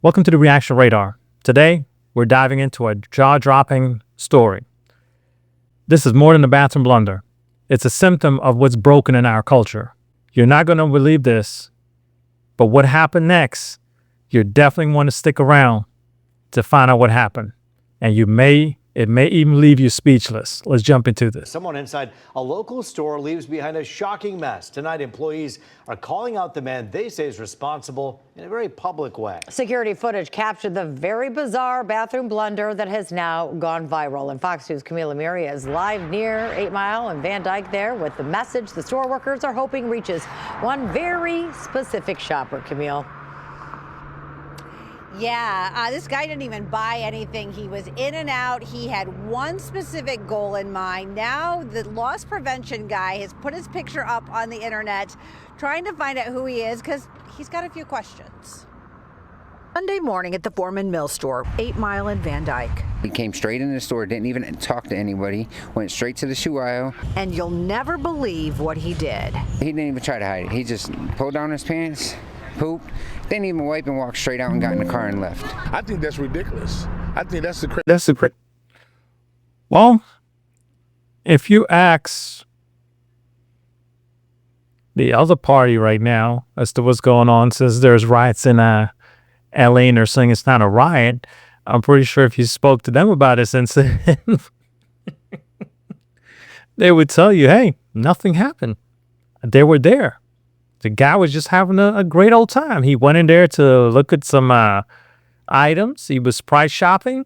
Welcome to the Reaction Radar. Today, we're diving into a jaw-dropping story. This is more than a bathroom blunder. It's a symptom of what's broken in our culture. You're not going to believe this, but what happened next, you definitely want to stick around to find out what happened. And it may even leave you speechless. Let's jump into this. Someone inside a local store leaves behind a shocking mess. Tonight, employees are calling out the man they say is responsible in a very public way. Security footage captured the very bizarre bathroom blunder that has now gone viral. And Fox News' Camille Amiri is live near 8 Mile and Van Dyke there with the message the store workers are hoping reaches one very specific shopper. Camille. Yeah, this guy didn't even buy anything. He was in and out. He had one specific goal in mind. Now the loss prevention guy has put his picture up on the internet, trying to find out who he is because he's got a few questions. Monday morning at the Forman Mills store, 8 Mile and Van Dyke. He came straight in the store, didn't even talk to anybody, went straight to the shoe aisle. And you'll never believe what he did. He didn't even try to hide it. He just pulled down his pants, pooped, didn't even wipe, and walked straight out and got in the car and left. I think that's ridiculous. I think that's Well, if you ask the other party right now as to what's going on, since there's riots in LA and they're saying it's not a riot, I'm pretty sure if you spoke to them about this incident, they would tell you, hey, nothing happened. They were there. The guy was just having a great old time. He went in there to look at some items. He was price shopping.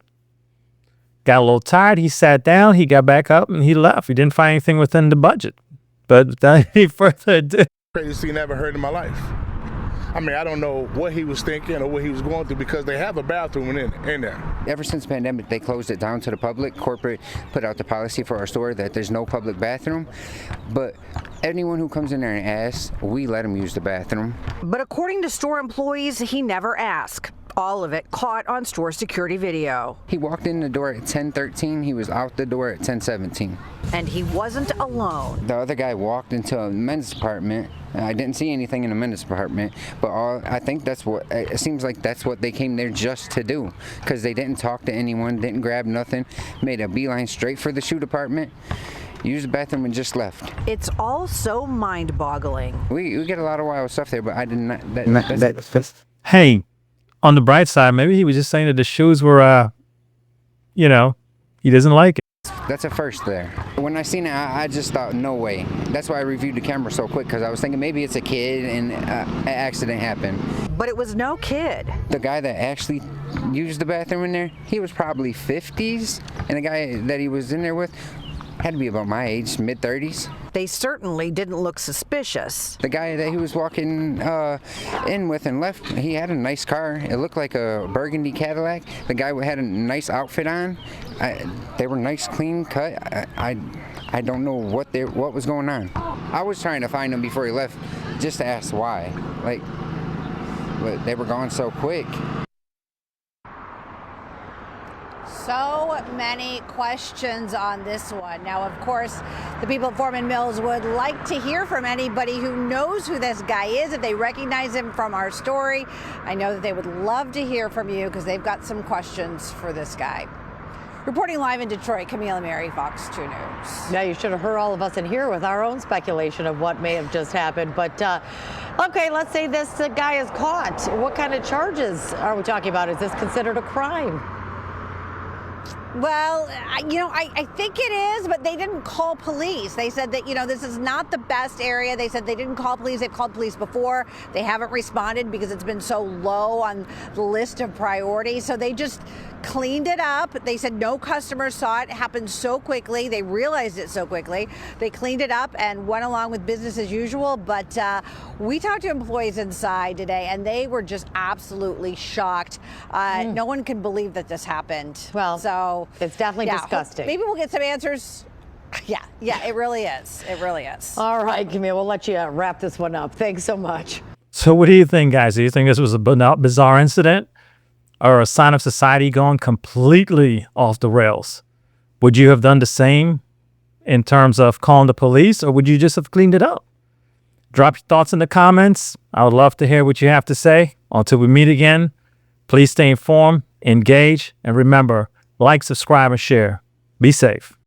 Got a little tired. He sat down. He got back up and he left. He didn't find anything within the budget. But without any further ado. Craziest thing I ever heard in my life. I mean, I don't know what he was thinking or what he was going through because they have a bathroom in there. Ever since the pandemic, they closed it down to the public. Corporate put out the policy for our store that there's no public bathroom. But anyone who comes in there and asks, we let them use the bathroom. But according to store employees, he never asked. All of it caught on store security video. He walked in the door at 10:13. He was out the door at 10:17. And he wasn't alone. The other guy walked into a men's department. I didn't see anything in the men's department, but I think it seems like that's what they came there just to do, because they didn't talk to anyone, didn't grab nothing, made a beeline straight for the shoe department, used the bathroom, and just left. It's all so mind-boggling. We get a lot of wild stuff there, but I did not. Hey, on the bright side, maybe he was just saying that the shoes were, he doesn't like it. That's a first there. When I seen it, I just thought, no way. That's why I reviewed the camera so quick, because I was thinking maybe it's a kid and an accident happened. But it was no kid. The guy that actually used the bathroom in there, he was probably 50s, and the guy that he was in there with had to be about my age, mid-30s. They certainly didn't look suspicious. The guy that he was walking in with and left, he had a nice car. It looked like a burgundy Cadillac. The guy had a nice outfit on. They were nice, clean cut. I don't know what was going on. I was trying to find him before he left, just to ask why. But they were gone so quick. So many questions on this one. Now, of course, the people at Forman Mills would like to hear from anybody who knows who this guy is, if they recognize him from our story. I know that they would love to hear from you because they've got some questions for this guy. Reporting live in Detroit, Camille Amiri, Fox 2 News. Now, you should have heard all of us in here with our own speculation of what may have just happened. But, okay, let's say this guy is caught. What kind of charges are we talking about? Is this considered a crime? Well, I think it is, but they didn't call police. They said that, this is not the best area. They said they didn't call police. They've called police before. They haven't responded because it's been so low on the list of priorities. So they just cleaned it up. They said no customers saw it. It happened so quickly. They realized it so quickly. They cleaned it up and went along with business as usual. But we talked to employees inside today, and they were just absolutely shocked. No one can believe that this happened. Well, so it's definitely disgusting. Maybe we'll get some answers. Yeah, it really is. It really is. All right, Camille, we'll let you wrap this one up. Thanks so much. So what do you think, guys? Do you think this was a bizarre incident or a sign of society going completely off the rails? Would you have done the same in terms of calling the police, or would you just have cleaned it up? Drop your thoughts in the comments. I would love to hear what you have to say. Until we meet again, Please stay informed, engage, and remember, like, subscribe, and share. Be safe.